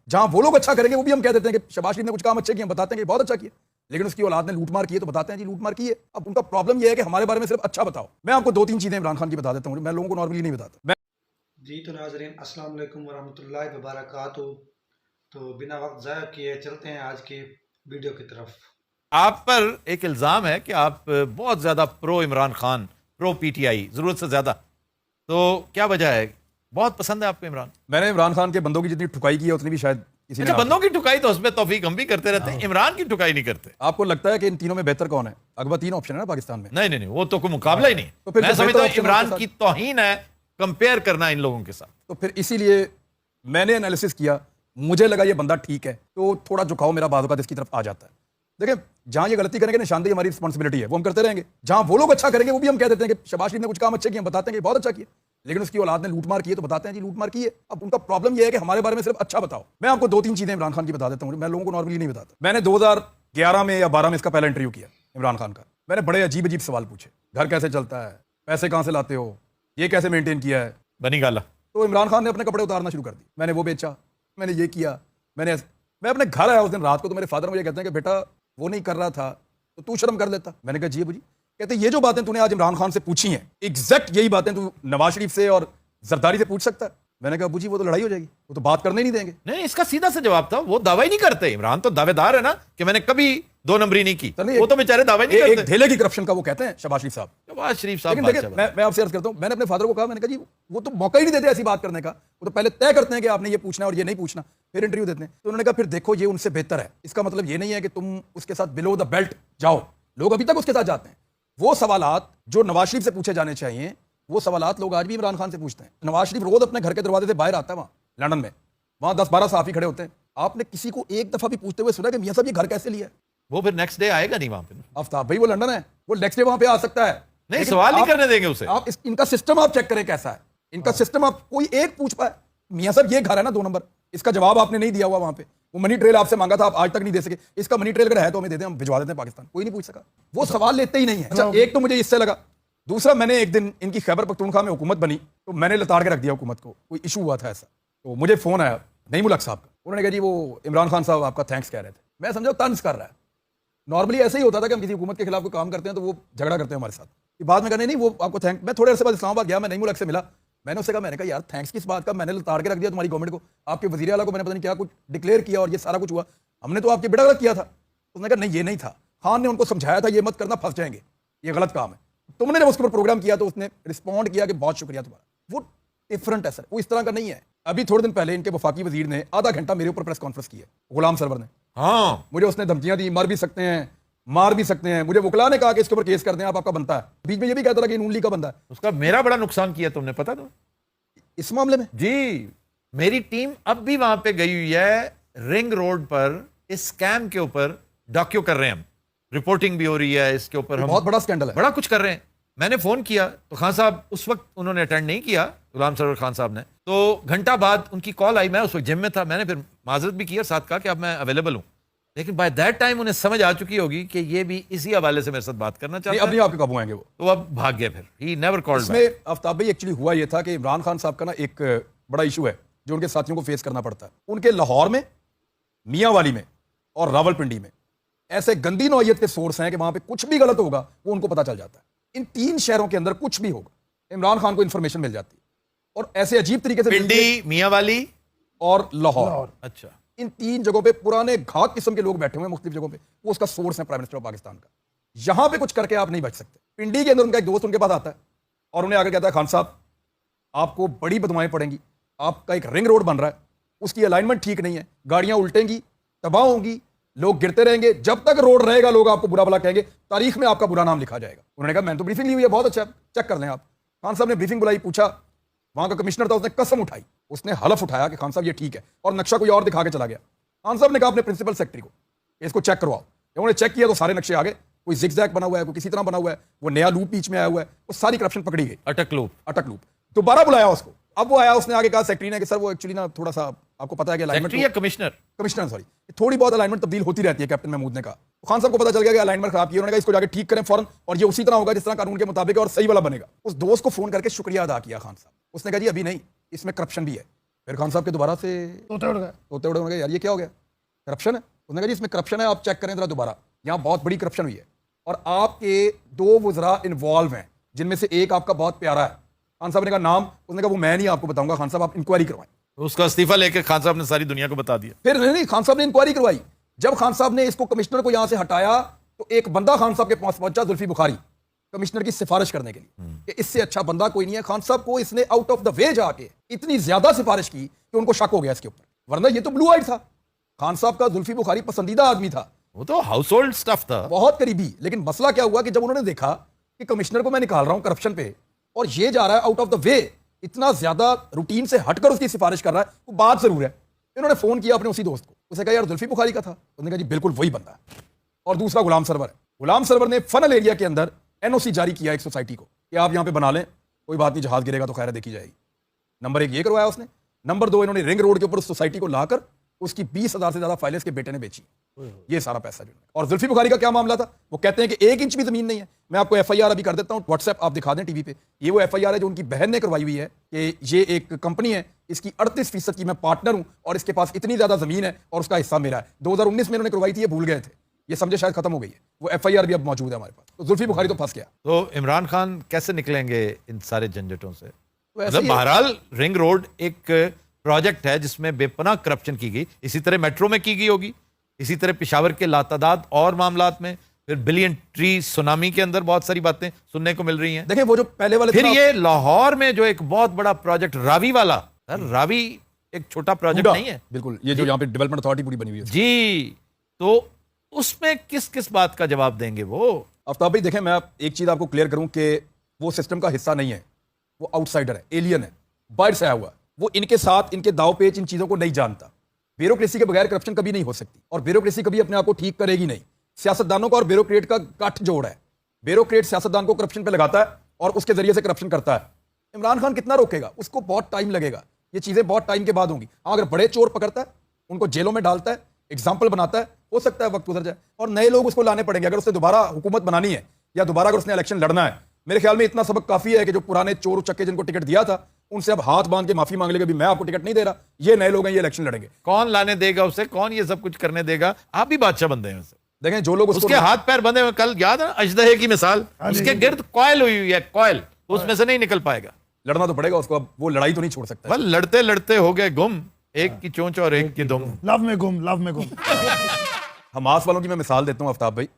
जहां वो लोग अच्छा करेंगे वो भी हम कह देते हैं कि शहबाज शरीफ ने कुछ काम अच्छे किए, हम बताते हैं कि बहुत अच्छा किया, लेकिन उसकी औलाद ने लूटमार की है तो बताते हैं जी लूटमार की है। अब उनका प्रॉब्लम यह है कि हमारे बारे में सिर्फ अच्छा बताओ। मैं आपको 2-3 चीजें इमरान खान की बता देता हूँ, मैं लोगों को नॉर्मली नहीं बताता। जी तो नाजरीन अस्सलाम वालेकुम वरहमतुल्लाहि वबरकातुहू। तो बिना वक्त ज़ाया किए चलते हैं आज की वीडियो की तरफ। आप पर एक इल्ज़ाम है कि आप बहुत ज़्यादा pro Imran Khan, pro PTI, ज़रूरत से ज़्यादा। तो क्या वजह है? बहुत पसंद है आपको इमरान? मैंने इमरान खान के बंदों की जितनी ठुकाई की है उतनी भी शायद किसी ने अच्छा, बंदों की ठुकाई तो उसमें तौफीक हम भी करते रहते हैं, इमरान की ठुकाई नहीं करते। आपको लगता है कि इन तीनों में बेहतर कौन है? अगवा 3 ऑप्शन है ना पाकिस्तान में। नहीं नहीं नहीं, वो तो कोई मुकाबला ही नहीं। तो फिर मैं तो समझता बेहतर हूँ option इमरान आपके की साथ। तौहीन है कंपेयर करना इन लोगों के साथ। तो फिर इसीलिए मैंने एनालिसिस किया, मुझे लगा ये बंदा ठीक है, तो थोड़ा झुकाव मेरा बाद इसकी तरफ आ जाता है। देखिए, जहां ये गलती करेंगे निशानदेही हमारी रिस्पॉन्सिबिलिटी है, वो हम करते रहेंगे। जहां वो लोग अच्छा करेंगे वो भी हम कह देते हैं कि शहबाज शरीफ ने कुछ काम अच्छे किए, हम बताते हैं कि बहुत अच्छा किया, लेकिन उसकी औलाद ने लूटमार की है तो बताते हैं जी लूटमार की है। अब उनका प्रॉब्लम यह है कि हमारे बारे में सिर्फ अच्छा बताओ। मैं आपको 2-3 चीजें इमरान खान की बता देता हूँ, मैं लोगों को नॉर्मली नहीं बताता। मैंने 2011 में या 12 में इसका पहला इंटरव्यू किया इमरान खान का। मैंने बड़े अजीब अजीब सवाल पूछे, घर कैसे चलता है, पैसे कहां से लाते हो, ये कैसे मेंटेन किया है। बनी गाला। तो इमरान खान ने अपने कपड़े उतारना शुरू कर दिए। मैंने वो बेचा, मैंने ये किया, मैं अपने घर आया उस दिन रात को, तो मेरे फादर मुझे कहते हैं कि बेटा वो नहीं कर रहा था तो तू शर्म कर लेता। मैंने कहा जी अबू जी। कहते ये जो बातें तूने आज इमरान खान से पूछी हैं, एग्जैक्ट यही बातें तू नवाज शरीफ से और जरदारी से पूछ सकता है। मैंने कहा अबू जी वो तो लड़ाई हो जाएगी, वो तो बात करने ही नहीं देंगे। नहीं, इसका सीधा सा जवाब था, वो दावा ही नहीं करते। इमरान तो दावेदार है ना कि मैंने कभी 2 नंबरी नहीं की। वो तो बेचारे दावा ही नहीं एक करते। ढेले की करप्शन का वो कहते हैं शहबाज शरीफ साहब। शहबाज शरीफ साहब लेकिन देखिए, मैं आपसे अर्ज करता हूं, मैंने अपने फादर को कहा, मैंने कहा जी वो तो मौका ही नहीं देते ऐसी बात करने का, वो तो पहले तय करते हैं कि आपने ये पूछना है और ये नहीं पूछना, फिर इंटरव्यू देते हैं। तो उन्होंने कहा फिर देखो ये उनसे बेहतर है, इसका मतलब ये नहीं है कि तुम उसके साथ बिलो द बेल्ट जाओ। लोग अभी तक उसके साथ जाते हैं। वो सवालात जो नवाज शरीफ से पूछे जाने चाहिए, वो सवालात लोग आज भी इमरान खान से पूछते हैं। नवाज शरीफ रोज अपने घर के दरवाजे से बाहर आता है, वहां लंदन में, वहां 10-12 सहाफी खड़े होते हैं। आपने किसी को एक दफा भी पूछते हुए सुना कि मियां साहब ये घर कैसे लिया है? वो फिर नेक्स्ट डे आएगा नहीं वहां पे। आफ्ताब भाई वो लंदन है, वो नेक्स्ट डे वहां पे आ सकता है। नहीं, सवाल नहीं करने देंगे उसे। आप इनका सिस्टम आप चेक करें कैसा है। इनका सिस्टम आप कोई एक पूछ पाए, मियां साहब ये घर है ना 2 नंबर, इसका जवाब आपने नहीं दिया हुआ वहां पे। वो मनी ट्रेल आपसे मांगा था, आप आज तक नहीं दे सके। इसका मनी ट्रेल अगर है तो हमें दे दें, हम भिजवा देते हैं पाकिस्तान। कोई नहीं पूछ सका, वो सवाल लेते ही नहीं है। अच्छा, एक तो मुझे इससे लगा। दूसरा, मैंने एक दिन इनकी खैबर पख्तूनख्वा में हुकूमत बनी तो मैंने लताड़ के रख दिया हुकूमत को। कोई इशू हुआ था ऐसा, तो मुझे फोन आया नहीं मुलक साहब का। उन्होंने कहा जी वो इमरान खान साहब आपका थैंक्स कह रहे थे। मैं समझा तंज कर रहा है। नॉर्मली ऐसे ही होता था कि हम किसी हुकूमत के खिलाफ कोई काम करते हैं तो वो झगड़ा करते हैं हमारे साथ। कि बाद में कहने नहीं वो आपको थैंक। मैं थोड़े अर्से बाद इस्लामाबाद गया, मैं नहीं मुलक से मिला। मैंने उससे कहा, मैंने कहा यार थैंक्स किस बात का, मैंने लताड़ के रख दिया तुम्हारी गवर्नमेंट को, आपके वजीर आला को मैंने पता नहीं क्या कुछ डिक्लेयर किया और ये सारा कुछ हुआ, हमने तो आपके बेटा गलत किया था। उसने कहा नहीं ये नहीं था, खान ने उनको समझाया था ये मत करना, फंस जाएंगे, ये गलत काम है। तुमने जब उसके ऊपर प्रोग्राम किया तो उसने रिस्पॉन्ड किया कि बहुत शुक्रिया तुम्हारा। वो डिफरेंट है सर, वो इस तरह का नहीं है। अभी थोड़े दिन पहले इनके वफाकी वजीर ने आधा घंटा मेरे ऊपर प्रेस कॉन्फ्रेंस की है, गुलाम सरवर ने। हाँ, मुझे उसने धमकियां दी, मर भी सकते हैं, मार भी सकते हैं। मुझे वकला ने कहा कि इसके ऊपर केस कर दें, आप आपका बनता है। बीच में ये भी कहता था कि नून लीग का बंदा है। उसका मेरा बड़ा नुकसान किया तुमने, पता तो इस मामले में जी। मेरी टीम अब भी वहां पे गई हुई है, रिंग रोड पर इस स्कैम के ऊपर डॉक्यू कर रहे हैं हम, रिपोर्टिंग भी हो रही है इसके ऊपर। हम बहुत बड़ा स्कैंडल है, बड़ा कुछ कर रहे हैं। मैंने फोन किया तो खान साहब उस वक्त उन्होंने अटेंड नहीं किया, गुलाम सरवर खान साहब ने। तो घंटा बाद उनकी कॉल आई, मैं उस वक्त जिम में था। मैंने फिर माजरत भी की और साथ कहा कि अब मैं अवेलेबल हूं। लेकिन बाय दैट टाइम उन्हें समझ आ चुकी होगी कि ये भी इसी हवाले से मेरे साथ बात करना चाहता है। अब नहीं आपके काबू आएंगे वो, तो अब भाग गए। फिर ही नेवर कॉल्ड। इसमें आफ्ताब भाई एक्चुअली हुआ ये था कि इमरान खान साहब का ना एक बड़ा इशू है जो उनके साथियों को फेस करना पड़ता है। उनके लाहौर में, मियांवाली में और रावलपिंडी में ऐसे गंदी नौइयत के सोर्स हैं कि वहां पे कुछ भी गलत होगा वो उनको पता चल जाता है। इन 3 शहरों के अंदर कुछ भी होगा इमरान खान को इंफॉर्मेशन मिल जाती है, और ऐसे अजीब तरीके से पिंडी, मियांवाली और लाहौर। अच्छा, इन 3 जगहों पे पुराने घात किस्म के लोग बैठे हुए हैं मुख्तलिफ जगहों पे, वो उसका सोर्स है प्राइम मिनिस्टर ऑफ पाकिस्तान का। यहां पे कुछ करके आप नहीं बच सकते। पिंडी के अंदर उनका एक दोस्त उनके पास आता है और उन्हें आकर कहता है, खान साहब आपको बड़ी बदमाएं पड़ेंगी, आपका एक रिंग रोड बन रहा है, उसकी अलाइनमेंट ठीक नहीं है, गाड़ियां उल्टेंगी, तबाह होंगी, लोग गिरते रहेंगे, जब तक रोड रहेगा लोग आपको बुरा भला कहेंगे, तारीख में आपका बुरा नाम लिखा जाएगा। उन्होंने कहा मैंने तो ब्रीफिंग ली हुई है, बहुत अच्छा, चेक कर लें आप। खान साहब ने ब्रीफिंग बुलाई, पूछा, वहां का कमिश्नर था, उसने कसम उठाई, उसने हलफ उठाया कि खान साहब ये ठीक है, और नक्शा कोई और दिखा के चला गया। खान साहब ने कहा अपने प्रिंसिपल सेक्रेटरी को इसको चेक करवाओ। उन्होंने चेक किया तो सारे नक्शे आ गए, कोई जिगजैग बना हुआ है, कोई किसी तरह बना हुआ है, वो नया लूप बीच में आया हुआ है, वो सारी करप्शन पकड़ी गई। अटक लूप। दोबारा बुलाया उसको, अब वो आया, उसने आगे कहा सेक्रेटरी ने कि सर वो एक्चुअली ना थोड़ा सा आपको पता है कि अलाइनमेंट या कमिश्नर सॉरी थोड़ी बहुत अलाइनमेंट तब्दील होती रहती है, कैप्टन महमूद ने कहा। तो खान साहब को पता चल गया कि अलाइनमेंट खराब की है। उन्होंने कहा इसको जाके ठीक करें फौरन, और ये उसी तरह होगा जिस तरह कानून के मुताबिक है और सही वाला बनेगा। उस दोस्त को फोन करके शुक्रिया अदा किया खान साहब। उसने कहा जी अभी नहीं, इसमें करप्शन भी है, फिर खान साहब के दोबारा से तोते उड़ गए। तोते उड़े यार ये क्या हो गया, करप्शन है। उसने कहा जी इसमें करप्शन है, आप चेक करें जरा दोबारा, यहाँ बहुत बड़ी करप्शन हुई है और आपके 2 वज़रा इन्वॉल्व हैं जिनमें से एक आपका बहुत प्यारा है। खान साहब ने कहा नाम, उसने कहा वो मैं नहीं आपको बताऊंगा, खान साहब आप इंक्वायरी करवाएं। उसका इस्तीफा लेकर खान साहब ने सारी दुनिया को बता दिया। फिर नहीं, खान साहब ने इंक्वायरी करवाई। जब खान साहब ने इसको कमिश्नर को यहां से हटाया तो एक बंदा खान साहब के पास पहुंचा, जुल्फी बुखारी, कमिश्नर की सिफारिश करने के लिए कि इससे अच्छा बंदा कोई नहीं है। खान साहब को इसने आउट ऑफ द वे जाके इतनी ज्यादा सिफारिश की कि उनको शक हो गया इसके ऊपर, वरना ये तो ब्लू आइड था। खान साहब का जुल्फी बुखारी पसंदीदा आदमी था, वो तो हाउस होल्ड स्टफ था, बहुत करीबी। लेकिन मसला क्या हुआ कि जब उन्होंने देखा कि कमिश्नर को मैं निकाल रहा हूं करप्शन पे और ये जा रहा है आउट ऑफ द वे, इतना ज्यादा रूटीन से हटकर उसकी सिफारिश कर रहा है, वो बात जरूर है। इन्होंने फोन किया अपने उसी दोस्त को, उसे कहा यार जुल्फी बुखारी का था, उसने कहा जी बिल्कुल वही बंदा है। और दूसरा गुलाम सरवर है। गुलाम सरवर ने फनल एरिया के अंदर एनओसी जारी किया एक सोसाइटी को कि आप यहां पे बना लें, कोई बात नहीं, जहाज गिरेगा तो खैर देखी जाएगी। नंबर 1 ये करवाया उसने। नंबर 2 इन्होंने रिंग रोड के ऊपर उस सोसाइटी को लाकर उसकी 20,000 से ज्यादा फाइलें इसके बेटे ने बेची, ये सारा पैसा जो। और जुल्फी बुखारी का क्या मामला था, वो कहते हैं कि 1 इंच भी जमीन नहीं है। मैं आपको एफआईआर अभी कर देता हूं, व्हाट्सएप आप दिखा दें टीवी पे। ये वो एफआईआर है जो उनकी बहन ने करवाई हुई है कि ये एक कंपनी है, इसकी 38% की मैं पार्टनर हूं और इसके पास इतनी ज्यादा जमीन है और उसका हिस्सा मेरा है। 2019 में इन्होंने करवाई थी, ये भूल गए थे, ये समझे शायद खत्म हो गई है। वो एफआईआर भी अब मौजूद है हमारे पास। तो जुल्फी बुखारी तो फंस गया। तो इमरान खान कैसे निकलेंगे इन सारे झंझटों से? तो ऐसे मतलब ही बहरहाल रिंग रोड एक प्रोजेक्ट है जिसमें बेपनाह करप्शन की गई, इसी तरह मेट्रो में की गई होगी, इसी तरह पेशावर के लातादाद और मामलात में, फिर बिलियन ट्री सुनामी के अंदर बहुत सारी बातें सुनने को मिल रही हैं। देखें वो जो पहले वाले फिर ये लाहौर में जो एक बहुत बड़ा प्रोजेक्ट रावी वाला, सर रावी एक छोटा प्रोजेक्ट नहीं है, बिल्कुल, ये जो यहाँ पे डेवलपमेंट अथॉरिटी पूरी बनी हुई है जी, तो उसमें किस किस बात का जवाब देंगे वो? आफ्ताब भाई देखें, मैं एक चीज आपको क्लियर करूं कि वो सिस्टम का हिस्सा नहीं है, वो आउटसाइडर है, एलियन है, बाहर से आया हुआ है। वो इनके साथ इनके दाव पेच इन चीजों को नहीं जानता। ब्यूरोक्रेसी के बगैर करप्शन कभी नहीं हो सकती और ब्यूरोक्रेसी कभी अपने आप को ठीक करेगी नहीं। सियासतदानों का और ब्यूरोक्रेट का गठ जोड़ है। ब्यूरोक्रेट सियासतदान को करप्शन पे लगाता है और उसके जरिए से करप्शन करता है। इमरान खान कितना रोकेगा, उसको बहुत टाइम लगेगा, ये चीजें बहुत टाइम के बाद होंगी। अगर बड़े चोर पकड़ता है, उनको जेलों में डालता है, एग्जाम्पल बनाता है, हो सकता है वक्त गुजर जाए और नए लोग उसको लाने पड़ेंगे। अगर उसने दोबारा हुकूमत बनानी है या दोबारा अगर उसने इलेक्शन लड़ना है, मेरे ख्याल में इतना सबक काफी है कि जो पुराने चोर उचक्के जिनको टिकट दिया था उनसे अब हाथ बांध के माफी मांग लेगा, भी मैं आपको टिकट नहीं दे रहा, ये नए लोग हैं, ये इलेक्शन लड़ेंगे। कौन लाने देगा उसे, कौन ये सब कुछ करने देगा? आप भी बादशाह बंदे हैं उसे। देखें जो लोग उसके हाथ पैर बंधे हुए, कल याद है अजदहे की मिसाल, उसके गिर्द कॉयल हुई हुई है, कॉयल, उसमें से नहीं निकल पाएगा। लड़ना तो पड़ेगा उसको, अब वो लड़ाई तो नहीं छोड़ सकता। वह लड़ते लड़ते हो गए गुम, एक की चोंच और एक की दुम। लव में गुम, लव में गुम। हमास वालों की मैं मिसाल देता हूं आफ्ताब भाई।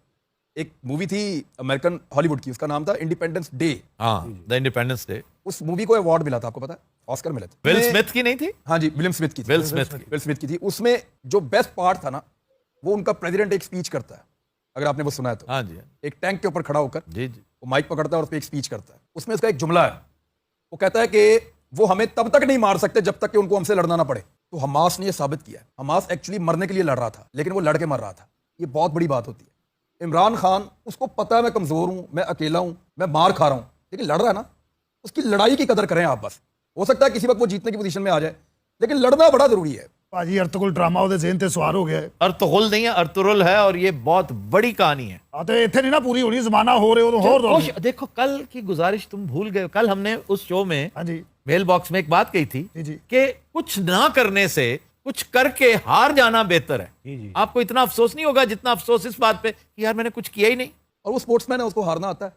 एक मूवी थी अमेरिकन हॉलीवुड की, उसका नाम था इंडिपेंडेंस डे। हाँ, द इंडिपेंडेंस डे। उस मूवी को अवार्ड मिला था, आपको पता है, ऑस्कर मिले थे। विल स्मिथ की नहीं थी? हाँ जी, विलियम स्मिथ की थी। विल स्मिथ की। विल स्मिथ की थी। उसमें जो बेस्ट पार्ट था ना, वो उनका प्रेसिडेंट एक स्पीच करता है, अगर आपने वो सुना है तो। हाँ जी, एक टैंक के ऊपर खड़ा होकर जी जी। वो माइक पकड़ता है और उस पर एक स्पीच करता है। उसमें उसका एक जुमला है, वो कहता है कि वो हमें तब तक नहीं मार सकते जब तक कि उनको हमसे लड़ना ना पड़े। तो हमास ने ये साबित किया है। हमास एक्चुअली मरने के लिए लड़ रहा था, लेकिन वो लड़ के मर रहा था। ये बहुत बड़ी बात होती है। इमरान खान, उसको पता है मैं कमजोर हूं, मैं अकेला हूं, मैं मार खा रहा हूं, लेकिन लड़ रहा है ना, उसकी लड़ाई की कदर करें आप। बस हो सकता है किसी वक्त वो जीतने की पोजीशन में आ जाए, लेकिन लड़ना बड़ा जरूरी है। ਭਾਜੀ ਅਰਤੁਗਰੁਲ ਡਰਾਮਾ ਉਹਦੇ ਜ਼ਿਹਨ ਤੇ ਸਵਾਰ ਹੋ ਗਿਆ ਹੈ। अर्तुगरुल नहीं है, अर्तुरुल है, और ये बहुत बड़ी कहानी है। ਆ ਤੇ ਇੱਥੇ ਨਹੀਂ ਨਾ ਪੂਰੀ ਹੋਣੀ, ਜ਼ਮਾਨਾ ਹੋ ਰਹੇ ਉਦੋਂ ਹੋਰ कुछ देखो, कल की गुजारिश तुम भूल गए। कल हमने उस शो में ਹਾਂਜੀ मेल बॉक्स में एक बात कही थी जी जी कि कुछ ना करने से कुछ करके हार जाना बेहतर है। जी जी आपको इतना अफसोस नहीं होगा जितना अफसोस इस बात पे कि यार मैंने कुछ किया ही नहीं। और वो स्पोर्ट्समैन है, उसको हारना आता है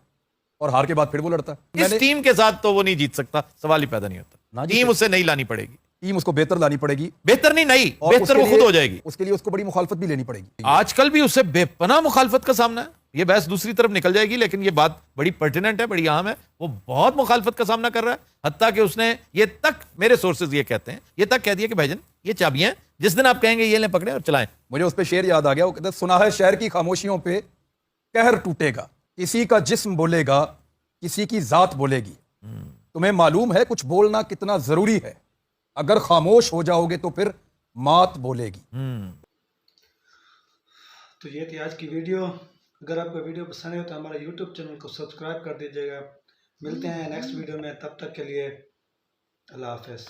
और हार के बाद फिर वो लड़ता है। इस टीम के साथ तो वो नहीं जीत सकता, सवाल ही पैदा नहीं होता। टीम उसे नहीं लानी पड़ेगी, टीम उसको बेहतर लानी पड़ेगी, बेहतर नहीं, और बेहतर उसके वो खुद लिए- हो जाएगी। उसके लिए उसको बड़ी मुखालफत भी लेनी पड़ेगी। आजकल भी उसे बेपनाह मुखालफत का सामना है। ये बहस दूसरी तरफ निकल जाएगी, लेकिन ये बात बड़ी पर्टिनेंट है, बड़ी अहम है। वो बहुत मुखालफत का सामना कर रहा है, हत्ता कि उसने ये तक, मेरे सोर्सेज ये कहते हैं, ये तक कह दिया कि भाईजान ये चाबियां हैं, जिस दिन आप कहेंगे ये लें पकड़े और चलाएं। मुझे उस पर शेर याद आ गया, वो कहता है, सुना है शहर की खामोशियों पे कहर टूटेगा, किसी का जिस्म बोलेगा, किसी की जात बोलेगी। तुम्हें मालूम है कुछ बोलना कितना जरूरी है, अगर खामोश हो जाओगे तो फिर मात बोलेगी। तो ये थी आज की वीडियो। अगर आपको वीडियो पसंद है तो हमारे YouTube चैनल को सब्सक्राइब कर दीजिएगा। मिलते हैं नेक्स्ट वीडियो में, तब तक के लिए अल्लाह हाफ़िज़।